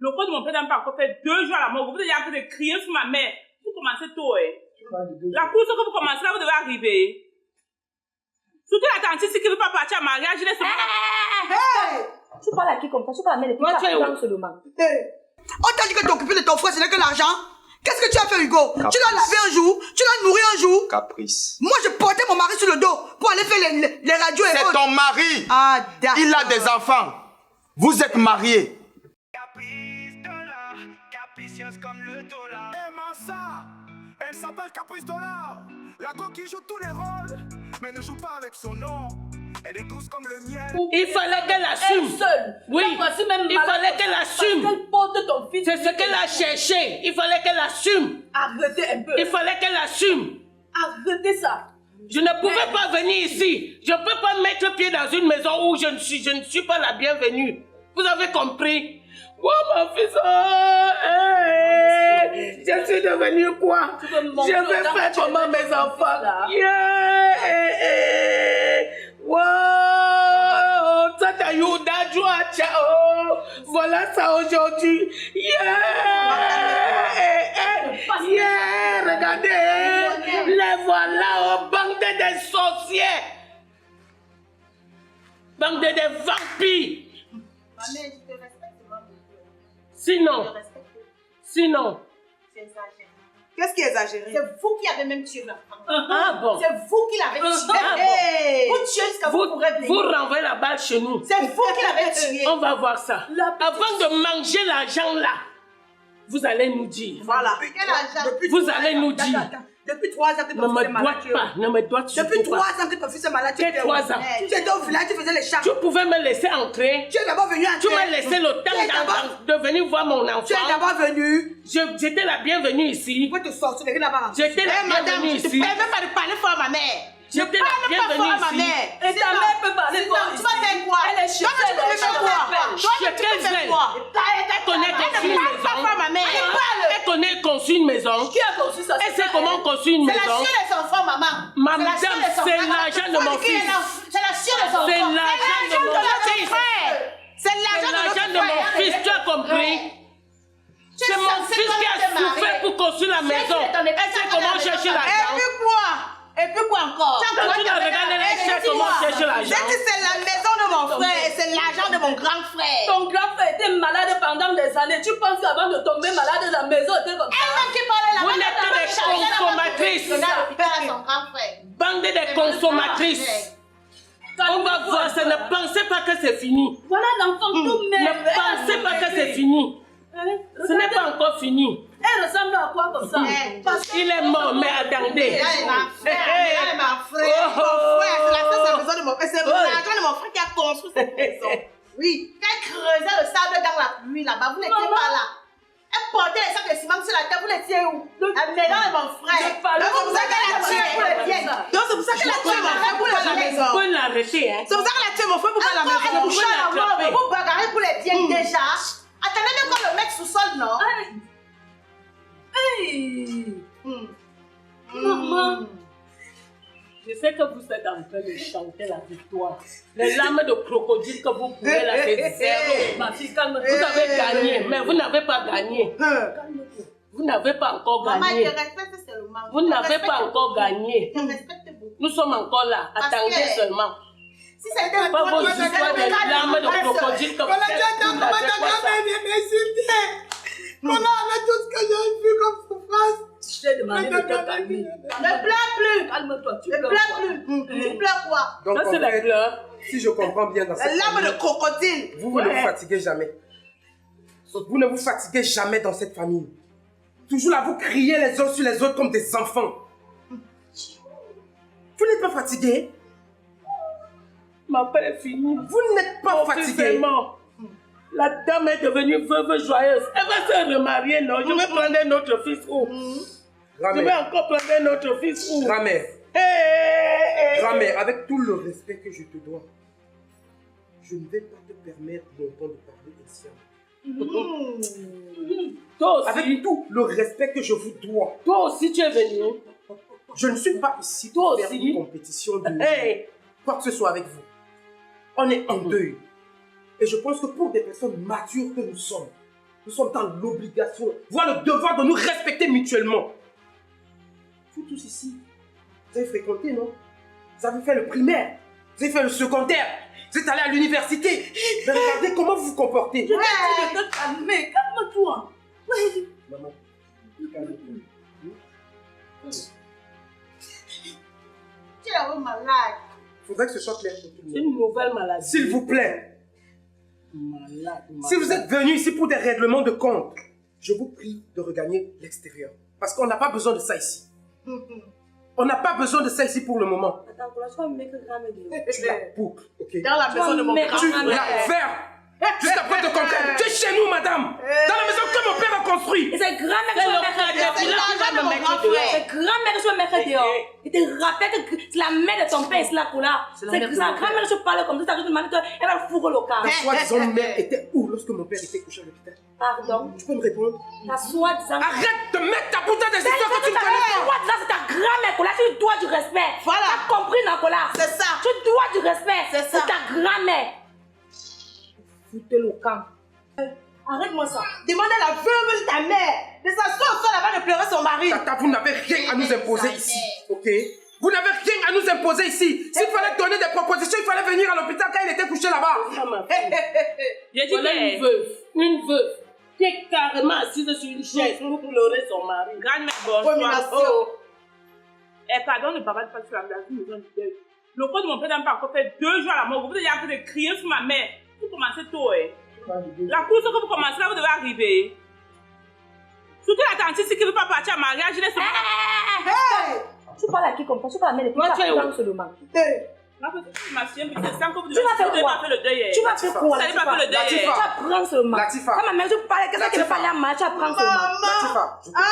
Le corps de mon père n'a pas encore fait 2 jours à la mort. Vous êtes en train de crier sur ma mère. Vous commencez tôt, hein. La course que vous commencez là, vous devez arriver. Surtout la tante ici qui ne veut pas partir à mariage, je laisse Hey! Tu parles à qui comme ça? Tu parles à mère. Moi, tu es où? Seulement. On t'a dit que t'occuper de ton frère, ce n'est que l'argent. Qu'est-ce que tu as fait, Hugo? Caprice. Tu l'as lavé un jour, tu l'as nourri un jour. Caprice. Moi, je portais mon mari sur le dos pour aller faire les radios et C'est autres. ton mari. Ah, d'accord. Il a des enfants. Vous êtes mariés. Caprice dollar, capricieuse comme le dollar. Et ça, elle s'appelle Caprice dollar. La go qui joue tous les rôles, mais ne joue pas avec son nom. Elle est douce comme le miel. Il fallait qu'elle assume. Elle seule. Oui, Même il fallait qu'elle assume. Parce qu'elle porte ton fils. C'est ce qu'elle a cherché. Il fallait qu'elle assume. Arrêtez un peu. Il fallait qu'elle assume. Arrêtez ça. Je ne pouvais pas venir ici. Je ne peux pas mettre pied dans une maison où je ne suis pas la bienvenue. Vous avez compris? Oh, mon fils, je suis devenue quoi? Je vais faire comment mes enfants? Wow, Tata Yuda Joa Chao. Voilà ça aujourd'hui. Regardez, les voilà au bande des sorciers. Bande des vampires. Ma mère, je te respecte vraiment. Sinon, Je te respecte. sinon. C'est exagéré. Qu'est-ce qui est exagéré? C'est vous qui avez même tué ma femme. Ah bon. C'est vous qui l'avez tué. Ah bon. Hey! Vous tuez jusqu'à vous pourrez venir. Vous renvoyez la balle chez nous. C'est vous qui l'avez tué. On va voir ça. Avant de manger l'argent là, vous allez nous dire. Voilà. Quel argent? Vous allez nous dire. Depuis 3 ans que Ne ton fils est me malade. doite pas, ne me doite Depuis surtout 3 pas. ans que ton fils est malade. Quel 3 ans? Tu étais au village, tu faisais les chats. Tu pouvais me laisser entrer. Tu es d'abord venu entrer. Tu m'as laissé le Tu es d'abord- temps de venir voir mon enfant. Tu es d'abord venu. J'étais la bienvenue ici. Pourquoi te sortir de là-bas? J'étais la bienvenue ici. même pas de parler fort à ma mère. J'étais la bienvenue ici. Et ta mère peut parler fort Tu vas faire quoi? Elle est chez Toi, tu peux elle. faire quoi? Chez quelle faire quoi? Elle connaît construire une maison. ma mère. Elle connaît construire une maison. Qui a conçu ça? Elle sait comment construire une C'est la maison. chienne des enfants, maman. Madame, C'est la chienne des enfants. c'est l'argent de mon fils. C'est la chienne des enfants. C'est l'argent de mon fils. C'est C'est l'argent l'argent de de mon fils, tu as compris? C'est mon fils qui a souffert pour construire la maison. Elle sait comment chercher l'argent. Et puis quoi encore? Quand tu la regardes, elle sait comment chercher l'argent. C'est la maison de mon frère et c'est l'argent de mon grand frère. Ton grand frère était malade pendant des années. Tu penses qu'avant de tomber malade, la maison était comme ça? Elle-même qui parlait Vous là-bas. n'êtes que des consommatrices. On a récupéré son grand frère. Bande de consommatrices. On va voir ça. Ne pensez pas que c'est fini. Voilà l'enfant tout Ne merveilleux. pensez pas que c'est fini. Ce n'est pas encore fini. Elle ressemble à quoi comme ça? Parce que Il est mort, mais attendez. Là, il m'a frère. Mon frère. C'est la maison de mon frère. C'est l'argent de mon frère qui a construit cette maison. Oui. Quand elle creusait le sable dans la pluie là-bas, vous n'étiez pas là. Elle portait les sacs de ciment sur la tête, vous l'étiez où? La maison de mon frère. Donc c'est pour ça qu'elle a tué pour les biens. Donc c'est pour ça qu'elle a tué mon frère pour la maison. Vous pouvez l'arrêter, hein. C'est pour ça qu'elle a tué mon frère pour faire la maison. Elle couchait à la mort pour bagarrer pour les biens déjà. Attendez même quand le mec sous-sol, non? hey, maman. Je sais que vous êtes en train de chanter la victoire. Les larmes de crocodile que vous pouvez là, c'est zéro. Ma fille, calme-toi. Vous avez gagné, mais vous n'avez pas gagné. Vous n'avez pas encore Maman, je gagné. respecte seulement. Vous n'avez pas encore gagné. Je respecte beaucoup. Nous sommes encore là. Parce Attendez que- seulement. Si c'était un Pas vos histoires de larmes de crocodile que vous faites. Maman, avec tout ce que j'ai vu comme souffrance. Je t'ai demandé de te calmer. Ne pleure plus. Calme-toi, tu Ne pleures pleure quoi? plus. Tu pleures quoi? Donc, Ça, c'est en la fait, pleurs. si je comprends bien dans La cette larme de famille, crocodile. vous ne vous fatiguez jamais. Vous ne vous fatiguez jamais dans cette famille. Toujours là, vous criez les uns sur les autres comme des enfants. Vous n'êtes pas fatigué? Ma paix est finie. Vous n'êtes pas Mon fils est fatigué? mort. La dame est devenue veuve joyeuse. Elle va se remarier, non? Je vais prendre un autre fils où? Je vais Grand-mère, encore prendre un autre fils où? grand-mère, Hey, grand-mère, avec tout le respect que je te dois, je ne vais pas te permettre longtemps de parler ainsi. Toi aussi, Avec tout le respect que je vous dois, toi aussi tu es venu. je ne suis pas ici Toi pour faire aussi. une compétition de Hey, quoi que ce soit avec vous. On est en deuil. Et je pense que pour des personnes matures que nous sommes, Nous sommes dans l'obligation, voire le devoir de nous respecter mutuellement. Vous tous ici, vous avez fréquenté, non? Vous avez fait le primaire, vous avez fait le secondaire, vous êtes allé à l'université. Mais regardez comment vous vous comportez. Je t'ai dit de te calmer, calme-toi. Maman, calme-toi. Tu es vraiment malade. Il faudrait que ce soit clair pour tout le C'est monde. une nouvelle maladie. S'il vous plaît, Malade. si vous êtes venus ici pour des règlements de compte, je vous prie de regagner l'extérieur. Parce qu'on n'a pas besoin de ça ici. On n'a pas besoin de ça ici pour le moment. Attends, pour l'instant, mec, grave. Tu la boucles, ok? Dans la maison de mon mec, grand Tu frère. la fermes. Jusqu'à preuve de contraire. Tu es chez nous, madame. Dans la maison que mon père a construit. Et c'est grand-mère que C'est je le vais mettre frère dehors. de Bila qui va me mettre grand dehors. C'est grand-mère que je vais mettre dehors. Et te rappelle que c'est la mère de ton père, c'est là pour là. C'est la mère de sa mon grand-mère que je parle comme ça, t'as juste demandé, elle va le fourrer au Ta cas. soi-disant mère était où lorsque mon père était couché à l'hôpital? Pardon. Tu peux me répondre? Ta soi-disant. Arrête de mettre ta putain des histoires que tu ne connais pas. Toi, c'est ta grand-mère, Kola. Tu dois du respect. Voilà. T'as compris, non, Kola? C'est ça. Tu dois du respect. C'est ça. C'est ta grand-mère. Foutez-le au camp. Arrête-moi ça. Demandez à la veuve de ta mère de s'asseoir au sol avant de pleurer son mari. Tata, vous n'avez rien à nous imposer ici, ok? Vous n'avez rien à nous imposer ici. S'il fallait donner des propositions, il fallait venir à l'hôpital quand il était couché là-bas. Ah, ma fille. J'ai dit Voilà une que... veuve. Une veuve. Qui est carrément assise sur une chaise pour pleurer son mari. Grand-mère, bonsoir. Abomination. Oh. Pardon, ne parle pas sur la maison de deuil. Le corps de mon père n'a pas encore fait 2 jours à la mort. Vous êtes en train de crier sur ma mère. Vous commencez tôt, hein. La course que vous commencez là, vous devez arriver. Surtout la tante ici qui ne veut pas partir à mariage, je laisse Tu parles à qui comme ça? Tu parles à mère. Toi, tu es où? seulement. ma fille, c'est ça que vous Tu vas faire devez quoi? pas faire le deuil. Tu vas faire quoi? Vous n'allez pas faire le deuil. Latifa. Tu vas prendre seulement. Latifa. Quand ma mère, je parle, qu'est-ce qu'elle veut parler à moi? Tu vas prendre seulement. Latifa, je peux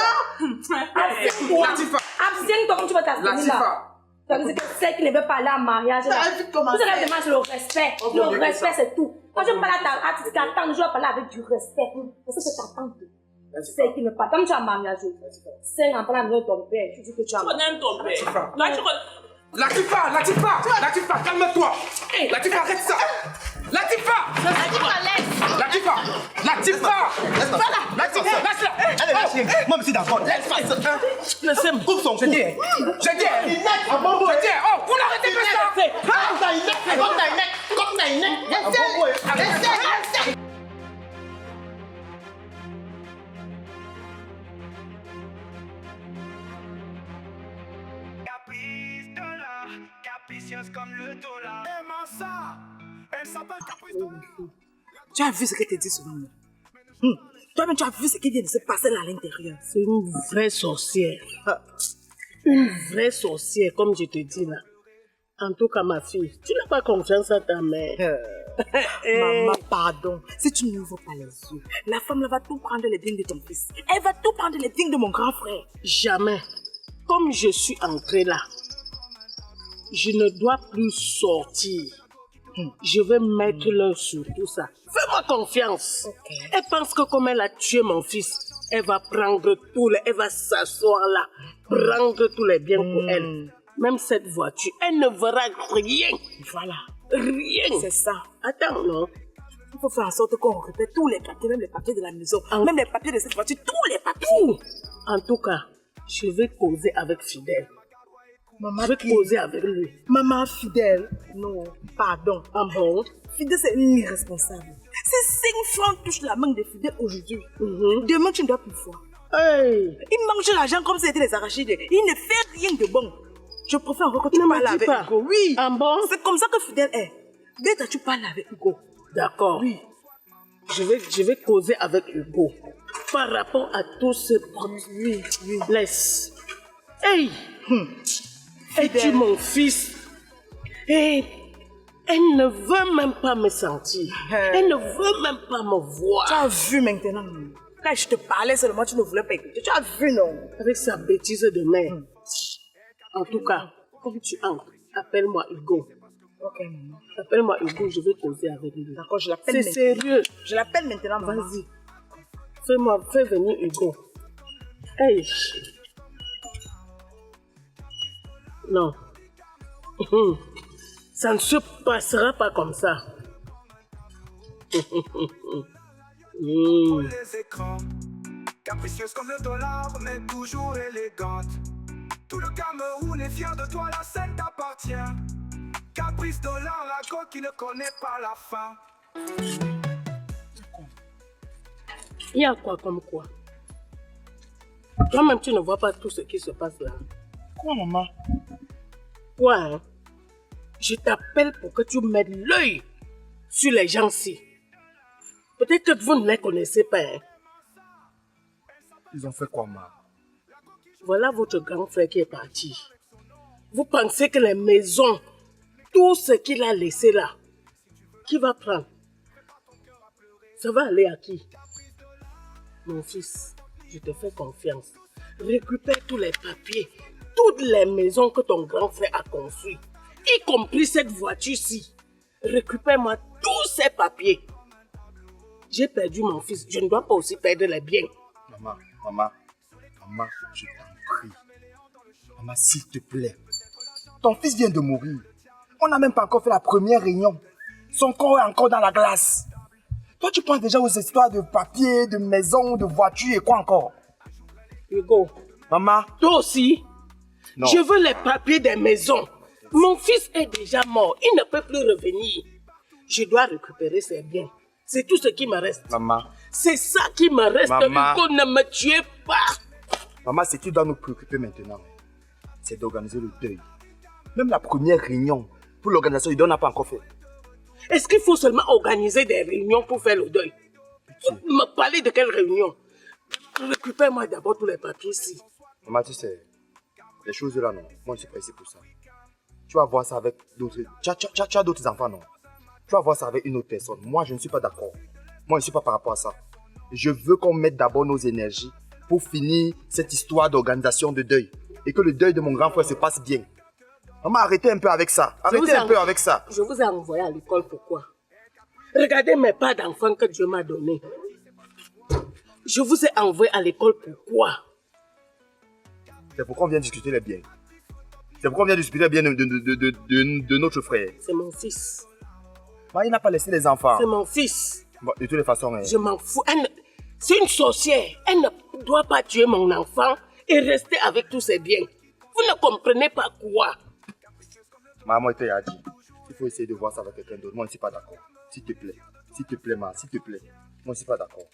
pas. Abstiens-toi. Latifa. Abstiens-toi comme tu vas t'abstenir là. Latifa. Ça veut dire que celle qui ne veut pas aller en mariage, là. Ça a vite commencé. Vous allez demander sur le respect. Oh, Le bon Dieu, que respect, ça. c'est tout. Quand je parle à ta tante, je dois parler avec du respect. Parce que c'est ta tante. Celle qui ne parle pas. Comme tu as un mariage, c'est en parlant de ton père. Tu dis que tu as un Tu connais ton père. Latifa. Toi, tu connais... Latifa, Latifa, Latifa, calme-toi. Latifa, arrête ça. Latifa, Latifa, Latifa, Latifa, lâche-la. Allez, lâchez. Moi, je suis d'accord. Laisse faire ça. Laissez-moi. Coupe son cou. J'ai dit, oh, vous n'arrêtez pas ça. Caprice dollar, capricieuse comme le dollar. Aimant ça, elle s'appelle Caprice dollar. Tu as vu ce qu'elle te dit souvent. Toi-même, tu as vu ce qui vient de se passer là à l'intérieur. C'est une vraie sorcière. Une vraie sorcière, comme je te dis là. En tout cas, ma fille, tu n'as pas confiance à ta mère. Maman, pardon. Si tu n'ouvres pas les yeux, la femme là va tout prendre les vignes de ton fils. Elle va tout prendre les vignes de mon grand frère. Jamais. Comme je suis entrée là, je ne dois plus sortir. Je vais mettre l'œil sur tout ça. Fais-moi confiance. Elle pense que comme elle a tué mon fils, elle va prendre tout, elle va s'asseoir là, prendre tous les biens pour elle. Même cette voiture, elle ne verra rien. Voilà. Rien. C'est ça. Attends, non. Il faut faire en sorte qu'on récupère tous les papiers, même les papiers de la maison, même les papiers de cette voiture, tous les papiers. Tout. En tout cas, je vais causer avec Fidèle. Maman, Je vais causer avec lui. Maman fidèle. Non, pardon. Ah bon? Fidèle, c'est une irresponsable. Si 5 francs touchent la main de Fidèle aujourd'hui, demain tu ne dois plus voir. Hey. Il mange l'argent comme si c'était des arachides. Il ne fait rien de bon. Je préfère encore que tu Ne me parles dis avec pas. Hugo. Oui. Ah bon? C'est comme ça que Fidèle est. Dès que tu parles avec Hugo. D'accord. Oui. Je vais causer avec Hugo par rapport à tous ces produits. Oui. Laisse. Hey! Es-tu mon fils? Et elle ne veut même pas me sentir. Elle ne veut même pas me voir. Tu as vu maintenant. Quand je te parlais seulement, tu ne voulais pas écouter. Tu as vu, non? Avec sa bêtise de mère. En tout cas, comme tu entres, appelle-moi Hugo. Ok, maman. Appelle-moi Hugo, je vais causer avec lui. D'accord, je l'appelle C'est maintenant. sérieux. Je l'appelle maintenant, maman. Vas-y. Fais venir Hugo. Hey. Non. Ça ne se passera pas comme ça. Pour les écrans, capricieuse comme le dollar, mais toujours élégante. Tout le Cameroun est fier de toi, la scène t'appartient. Caprice dollar, la go qui ne connaît pas la fin. Il y a quoi comme quoi? Toi-même, tu ne vois pas tout ce qui se passe là. Quoi, maman? Quoi, hein? Je t'appelle pour que tu mettes l'œil sur les gens-ci. Peut-être que vous ne les connaissez pas. Hein? Ils ont fait quoi, maman? Voilà votre grand frère qui est parti. Vous pensez que les maisons, tout ce qu'il a laissé là, qui va prendre? Ça va aller à qui? Mon fils, je te fais confiance. Récupère tous les papiers, toutes les maisons que ton grand frère a construites, y compris cette voiture-ci. Récupère-moi tous ces papiers. J'ai perdu mon fils, je ne dois pas aussi perdre les biens. Maman, je t'en prie. Maman, s'il te plaît. Ton fils vient de mourir. On n'a même pas encore fait la première réunion. Son corps est encore dans la glace. Toi, tu penses déjà aux histoires de papier, de maison, de voiture et quoi encore? Hugo. Maman. Toi aussi? Non. Je veux les papiers des maisons. Mon fils est déjà mort. Il ne peut plus revenir. Je dois récupérer ses biens. C'est tout ce qui me reste. Maman. C'est ça qui me reste. Maman. Hugo, ne me tuez pas. Maman, ce qui doit nous préoccuper maintenant, c'est d'organiser le deuil. Même la première réunion pour l'organisation, il n'a pas encore fait. Est-ce qu'il faut seulement organiser des réunions pour faire le deuil? Vous me parlez de quelle réunion? Récupère-moi d'abord tous les papiers ici. Maman, tu sais, les choses là, non. Moi, je suis pas ici pour ça. Tu vas voir ça avec d'autres... Tu as d'autres enfants, non? Tu vas voir ça avec une autre personne. Moi, je ne suis pas d'accord. Moi, je ne suis pas par rapport à ça. Je veux qu'on mette d'abord nos énergies pour finir cette histoire d'organisation de deuil. Et que le deuil de mon grand frère se passe bien. Maman, arrêtez un peu avec ça. Arrêtez un peu avec ça. Je vous ai envoyé à l'école, pourquoi? Regardez mes pas d'enfants que Dieu m'a donnés. Je vous ai envoyé à l'école, pourquoi? C'est pourquoi on vient discuter les biens. C'est pourquoi on vient discuter les biens de notre frère. C'est mon fils. Mais il n'a pas laissé les enfants. C'est mon fils. Bon, de toutes les façons... Je m'en fous. C'est une sorcière. Elle ne doit pas tuer mon enfant et rester avec tous ses biens. Vous ne comprenez pas quoi? Maman, il a dit. Il faut essayer de voir ça avec quelqu'un d'autre. Moi, je ne suis pas d'accord. S'il te plaît. S'il te plaît, ma. S'il te plaît. Moi, je ne suis pas d'accord.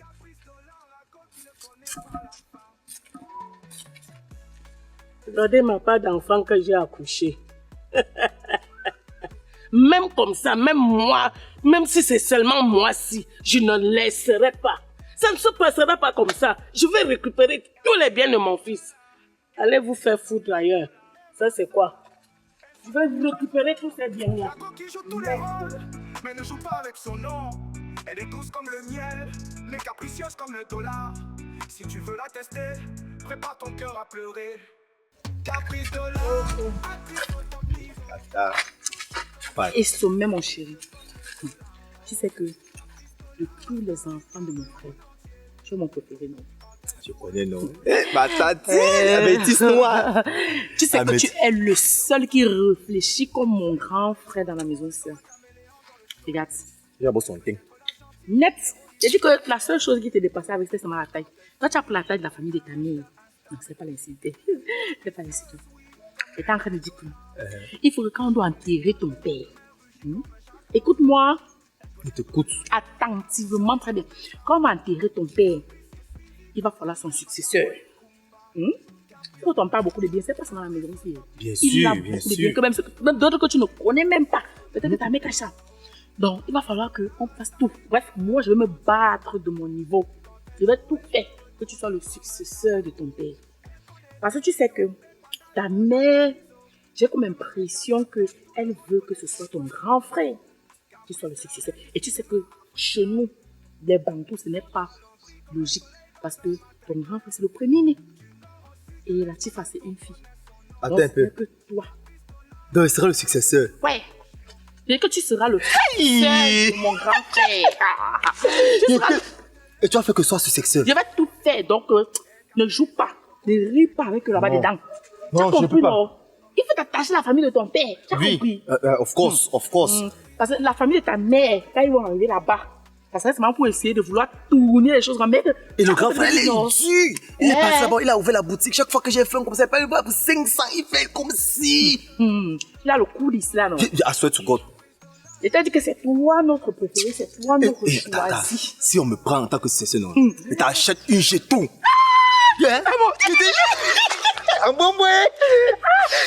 Regardez ma part d'enfant que j'ai accouché. Même comme ça, même moi, même si c'est seulement moi-ci, je ne laisserai pas. Ça ne se passera pas comme ça. Je vais récupérer tous les biens de mon fils. Allez vous faire foutre ailleurs. Ça, c'est quoi? Je vais récupérer tous ces biens-là. La go qui joue tous les rôles, mais ne joue pas avec son nom. Elle est douce comme le miel, mais capricieuse comme le dollar. Si tu veux la tester, prépare ton cœur à pleurer. Caprice dollar. Et sommet, mon chéri. Tu sais que de tous les enfants de mon frère, tu es mon préféré, non? Je connais, non? Ma tante, bêtise noire. Tu sais que tu es le seul qui réfléchit comme mon grand frère dans la maison sœur. Regarde. J'ai beau son teint. Net. J'ai dit que la seule chose qui te dépassait avec c'était seulement la taille. Toi, tu as pris la taille de la famille de ta mère. Non, c'est pas l'insulter. C'est pas l'insulter. Tu es en train de dire que il faut que quand on doit enterrer ton père, écoute-moi. Je t'écoute. Attentivement, très bien. Quand on va enterrer ton père, il va falloir son successeur. Quand on parle beaucoup de bien, c'est pas seulement la maison ici. Bien Il sûr, a bien beaucoup de sûr. bien, même d'autres que tu ne connais même pas. Peut-être que ta mère cache ça. Donc, il va falloir qu'on fasse tout. Bref, moi, je vais me battre de mon niveau. Je vais tout faire que tu sois le successeur de ton père. Parce que tu sais que ta mère, j'ai comme impression qu'elle veut que ce soit ton grand frère qui soit le successeur. Et tu sais que chez nous, les Bantous, ce n'est pas logique. Parce que ton grand frère, c'est le premier-né. Et la Tifa, c'est une fille. Attends Donc, un peu. que toi. Donc, il sera le successeur. Ouais. Et que tu seras le successeur de mon grand frère. Et tu as fait que soit successeur. Je vais tout faire. Donc, ne joue pas. Ne ris pas avec là-bas Non. dedans. Non, Tu as je compris, peux pas. non? Il faut t'attacher à la famille de ton père. Tu as compris? Of course, of course. Parce que la famille de ta mère, quand ils vont arriver là-bas, Ça serait seulement pour essayer de vouloir tourner les choses. Mais et le grand frère, il est dur. Il est passé là-bas, il a ouvert la boutique. Chaque fois que j'ai fait un comme ça, il paye pour 500, il fait comme si. Il a le coup d'islam. I swear to God. Et t'as dit que c'est toi notre préféré, c'est toi notre choisi. Si on me prend en tant que c'est non, et t'achètes une jeton. Un bon boy.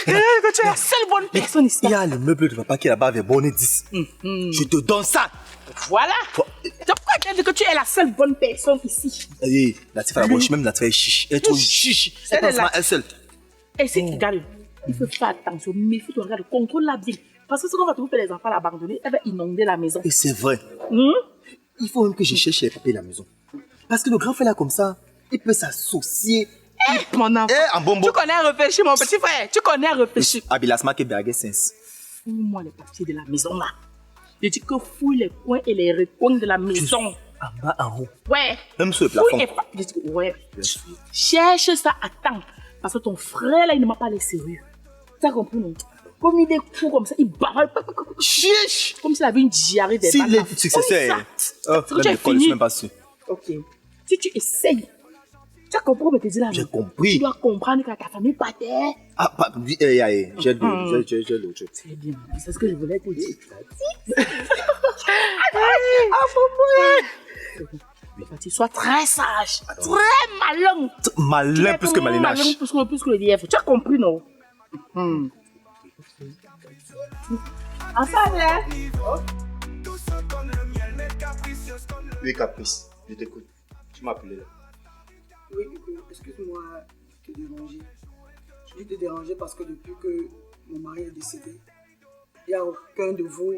Tu es la seule bonne personne ici. Il y a le meuble de papa qui est là-bas avec bonnet 10. Je te donne ça. Voilà. C'est pourquoi tu as dit que tu es la seule bonne personne ici. Oui, Latifa la bouche, même Latifa est chiche. Elle est trop chiche. Elle pense à elle seule. Et si tu regardes, il faut faire attention, méfie-toi, regarde, contrôle-la bien. Parce que ce qu'on va trouver les enfants l'abandonner, elle va inonder la maison. Et c'est vrai. Il faut même que je cherche les papiers de la maison. Parce que le grand frère là comme ça, il peut s'associer. Mon enfant, un bonbon. Tu connais réfléchir, mon petit frère. Tu connais réfléchir. Abilasma qui bergue sens. Fouille-moi les papiers de la maison là. Je dis que fouille les coins et les recoins de la maison. En bas, en haut. Ouais. Même sur le plafond. Je dis que, ouais. Cherche ça à temps. Parce que ton frère là, il ne m'a pas les sérieux. Tu as compris, non? Comme il est fou comme ça, il bavale. Chiche! Comme s'il avait une diarrhée des bananes. S'il est successeur. Même l'école, je suis même pas sûr. Ok. Si tu essayes, tu as compris, mais tu dis là. J'ai compris. Tu dois comprendre que ta famille pas terre. Ah, oui, j'ai l'autre. C'est bien, c'est ce que je voulais te dire. Sois très sage, très malin. Malin plus que malinage. Malin plus que le lièvre. Tu as compris, non? Ensemble, hein? Oui, Caprice, je t'écoute. Tu m'as appelé là. Oui, excuse-moi de te déranger. Je vais te déranger parce que depuis que mon mari est décédé, il n'y a aucun de vous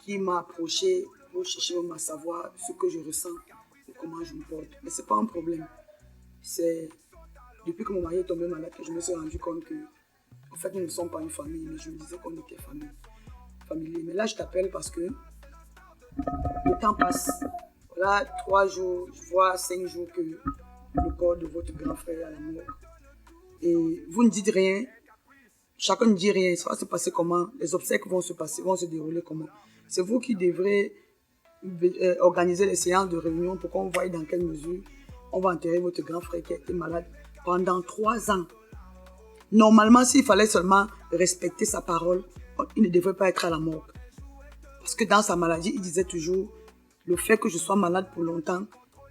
qui m'a approché pour chercher à savoir ce que je ressens et comment je me porte. Mais ce n'est pas un problème. C'est depuis que mon mari est tombé malade que je me suis rendu compte que, en fait, nous ne sommes pas une famille, mais je me disais qu'on était familier. Mais là, je t'appelle parce que le temps passe. Voilà, 3 jours, voire 5 jours que le corps de votre grand frère est à la mort. Et vous ne dites rien. Chacun ne dit rien. Ça va se passer comment? Les obsèques vont se dérouler comment? C'est vous qui devrez organiser les séances de réunion pour qu'on voie dans quelle mesure on va enterrer votre grand frère qui a été malade pendant 3 ans. Normalement, s'il fallait seulement respecter sa parole, il ne devrait pas être à la morgue. Parce que dans sa maladie, il disait toujours, le fait que je sois malade pour longtemps,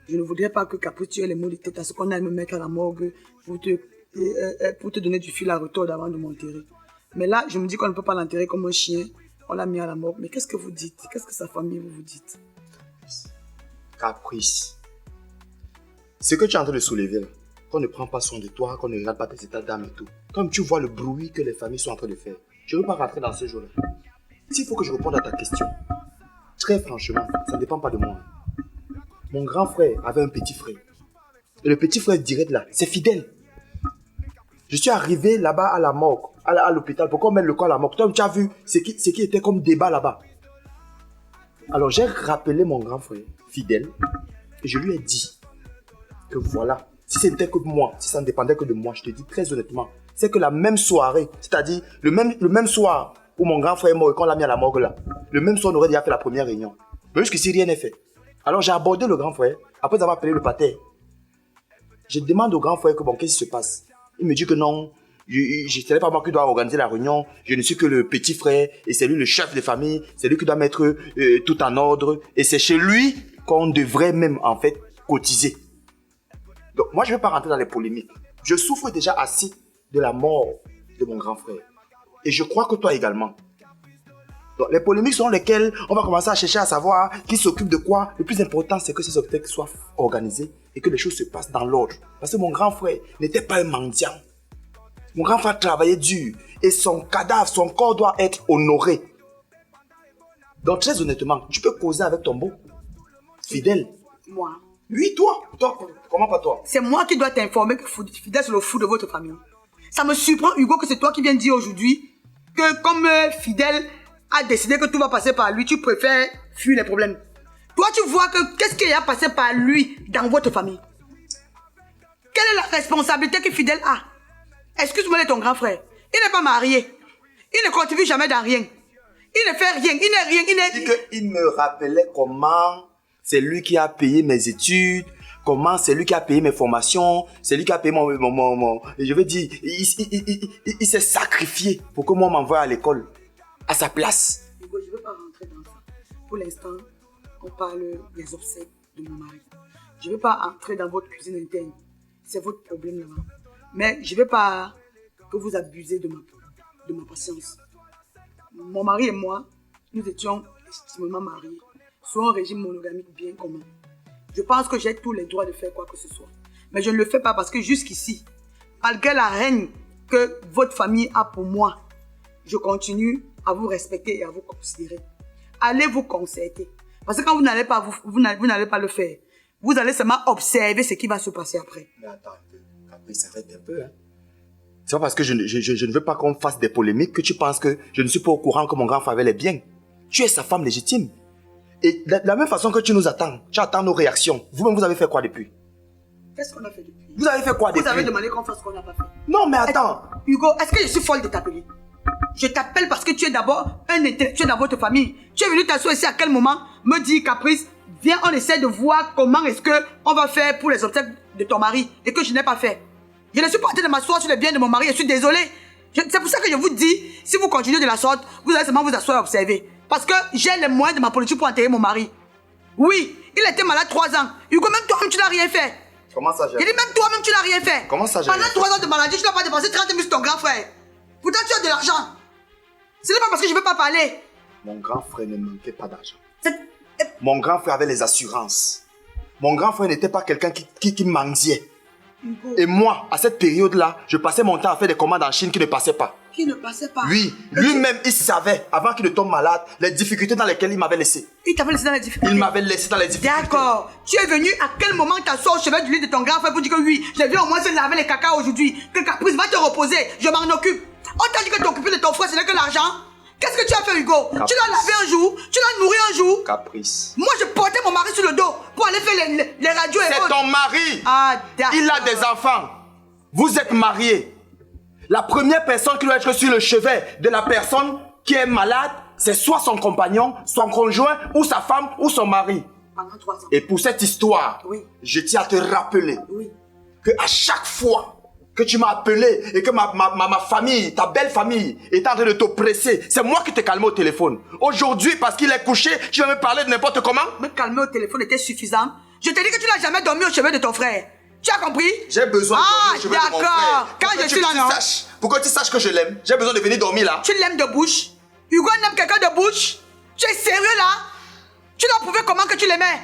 je ne voudrais pas que Caprice tue les maux de tête à ce qu'on aille me mettre à la morgue pour te donner du fil à retordre avant de m'enterrer. Mais là, je me dis qu'on ne peut pas l'enterrer comme un chien. On l'a mis à la morgue. Mais qu'est-ce que vous dites? Qu'est-ce que sa famille vous dites? Caprice. Ce que tu es en train de soulever là, qu'on ne prend pas soin de toi, qu'on ne regarde pas tes états d'âme et tout. Comme tu vois le bruit que les familles sont en train de faire. Je ne veux pas rentrer dans ce jeu-là. S'il faut que je réponde à ta question, très franchement, ça ne dépend pas de moi. Mon grand frère avait un petit frère. Et le petit frère direct là, c'est Fidèle. Je suis arrivé là-bas à la morgue, à l'hôpital, pour qu'on mette le corps à la morgue. Toi, tu as vu ce qui était comme débat là-bas. Alors j'ai rappelé mon grand frère, Fidèle, et je lui ai dit que voilà, si c'était que moi, si ça ne dépendait que de moi, je te dis très honnêtement, c'est que la même soirée, c'est-à-dire le même soir où mon grand frère est mort et qu'on l'a mis à la morgue là, le même soir on aurait déjà fait la première réunion. Mais jusqu'ici rien n'est fait. Alors j'ai abordé le grand frère, après avoir appelé le pater. Je demande au grand frère que bon, qu'est-ce qui se passe? Il me dit que non, ce n'est pas moi qui dois organiser la réunion, je ne suis que le petit frère et c'est lui le chef de famille, c'est lui qui doit mettre tout en ordre et c'est chez lui qu'on devrait même en fait cotiser. Donc moi je ne vais pas rentrer dans les polémiques. Je souffre déjà assez de la mort de mon grand frère et je crois que toi également. Donc les polémiques sont lesquelles on va commencer à chercher à savoir qui s'occupe de quoi. Le plus important c'est que ces obsèques soient organisés et que les choses se passent dans l'ordre. Parce que mon grand frère n'était pas un mendiant. Mon grand frère travaillait dur et son cadavre, son corps doit être honoré. Donc très honnêtement, tu peux causer avec ton beau Fidèle. Moi? Oui, toi. Comment pas toi? C'est moi qui dois t'informer que Fidèle c'est le fou de votre famille. Ça me surprend, Hugo, que c'est toi qui viens de dire aujourd'hui que comme Fidèle a décidé que tout va passer par lui, tu préfères fuir les problèmes. Toi, tu vois que qu'est-ce qui a passé par lui dans votre famille? Quelle est la responsabilité que Fidèle a? Excuse-moi, il est ton grand frère. Il n'est pas marié. Il ne contribue jamais dans rien. Il ne fait rien, il n'est rien, Il dit qu'il me rappelait comment c'est lui qui a payé mes études, comment c'est lui qui a payé mes formations, c'est lui qui a payé je veux dire, il s'est sacrifié pour que moi m'envoie à l'école, à sa place. Hugo, je ne veux pas rentrer dans ça. Pour l'instant, on parle des obsèques de mon mari. Je ne veux pas entrer dans votre cuisine interne. C'est votre problème là-bas. Mais je ne veux pas que vous abusez de ma patience. Mon mari et moi, nous étions estimement mariés, sur un régime monogamique bien commun. Je pense que j'ai tous les droits de faire quoi que ce soit. Mais je ne le fais pas parce que jusqu'ici, malgré la haine que votre famille a pour moi, je continue à vous respecter et à vous considérer. Allez vous concerter. Parce que quand vous n'allez pas, vous n'allez pas le faire, vous allez seulement observer ce qui va se passer après. Mais attends, Caprice, arrête un peu. Hein. C'est pas parce que je ne veux pas qu'on fasse des polémiques que tu penses que je ne suis pas au courant que mon grand frère est bien. Tu es sa femme légitime. Et de la même façon que tu nous attends, tu attends nos réactions. Vous-même, vous avez fait quoi depuis? Qu'est-ce qu'on a fait depuis? Vous avez fait quoi depuis? Vous avez demandé qu'on fasse ce qu'on n'a pas fait. Non, mais attends. Hugo, est-ce que je suis folle de t'appeler? Je t'appelle parce que tu es d'abord un intellectuel dans votre famille. Tu es venu t'asseoir ici à quel moment me dire, Caprice, viens, on essaie de voir comment est-ce qu'on va faire pour les obsèques de ton mari et que je n'ai pas fait. Je ne suis pas en train de m'asseoir sur le bien de mon mari, je suis désolé. C'est pour ça que je vous dis, si vous continuez de la sorte, vous allez seulement vous asseoir et observer. Parce que j'ai les moyens de ma politique pour enterrer mon mari. Oui, il était malade 3 ans. Hugo, même toi-même, tu n'as rien fait. Comment ça, j'ai Je dis même toi-même, tu n'as rien fait. Comment ça, j'ai Pendant 3 ans de maladie, tu n'as pas dépensé 30 000 sur ton grand frère. Pourtant, tu as de l'argent. Ce n'est pas parce que je ne veux pas parler. Mon grand frère ne manquait pas d'argent. Mon grand frère avait les assurances. Mon grand frère n'était pas quelqu'un qui mendiait. Hugo. Et moi, à cette période-là, je passais mon temps à faire des commandes en Chine qui ne passaient pas. Qui ne passait pas. Oui, lui-même, il savait, avant qu'il ne tombe malade, les difficultés dans lesquelles il m'avait laissé. Il t'avait laissé dans les difficultés. Il m'avait laissé dans les difficultés. D'accord. Tu es venu à quel moment t'asseoir au chevet du lit de ton grand frère pour dire que oui, je viens au moins se laver les caca aujourd'hui, que Caprice va te reposer, je m'en occupe. On t'a dit que t'occuper de ton frère, ce n'est que l'argent. Qu'est-ce que tu as fait, Hugo? Caprice. Tu l'as lavé un jour, tu l'as nourri un jour. Caprice. Moi, je portais mon mari sur le dos pour aller faire les radios et C'est autres. ton mari. Ah, d'accord. Il a des enfants. Vous êtes mariés. La première personne qui doit être sur le chevet de la personne qui est malade, c'est soit son compagnon, son conjoint, ou sa femme, ou son mari. Pendant 3 ans. Et pour cette histoire, Oui. je tiens à te rappeler Oui. que à chaque fois que tu m'as appelé et que ma famille, ta belle famille, est en train de t'oppresser, c'est moi qui t'ai calmé au téléphone. Aujourd'hui, parce qu'il est couché, tu vas me parler de n'importe comment? Me calmer au téléphone était suffisant. Je te dis que tu n'as jamais dormi au chevet de ton frère. Tu as compris? J'ai besoin de dormir au chevet de mon frère. D'accord. Quand Pour que je suis là, tu non. saches, pour que tu saches que je l'aime, j'ai besoin de venir dormir là. Tu l'aimes de bouche? Hugo aime quelqu'un de bouche? Tu es sérieux là? Tu dois prouver comment que tu l'aimais.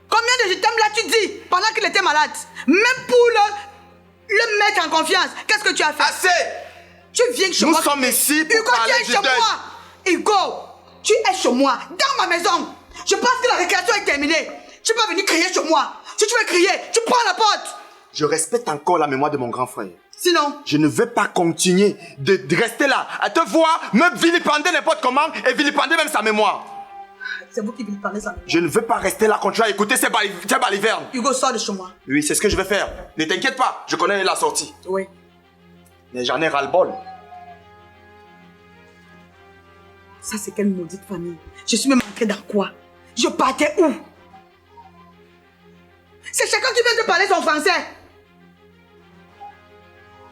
Combien de je t'aime là tu dis pendant qu'il était malade? Même pour le mettre en confiance, qu'est-ce que tu as fait? Assez! Tu viens chez Nous moi. sommes ici pour Hugo, parler tu es du chez deuil. moi. Hugo, tu es chez moi, dans ma maison. Je pense que la récréation est terminée. Tu peux venir crier chez moi. Si tu veux crier, tu prends la porte. Je respecte encore la mémoire de mon grand frère. Sinon, Je ne vais pas continuer de rester là, à te voir me vilipender n'importe comment et vilipender même sa mémoire. c'est vous qui venez parler ça. Je ne veux pas rester là quand tu vas écouter ces balivernes. Hugo, sors de chez moi. Oui, c'est ce que je vais faire. Ne t'inquiète pas, je connais la sortie. Oui. Mais j'en ai ras-le-bol. Ça, c'est quelle maudite famille. Je suis même entrée dans quoi? Je partais où? C'est chacun qui vient de parler son français.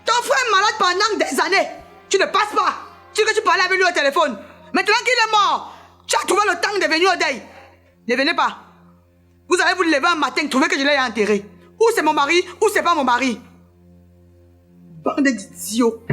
Ton frère est malade pendant des années. Tu ne passes pas. Tu dis que tu parlais avec lui au téléphone. Maintenant qu'il est mort, tu as trouvé le temps de venir au deuil. Ne venez pas. Vous allez vous lever un matin, trouver que je l'ai enterré. Ou c'est mon mari, ou c'est pas mon mari. Bande d'idiots.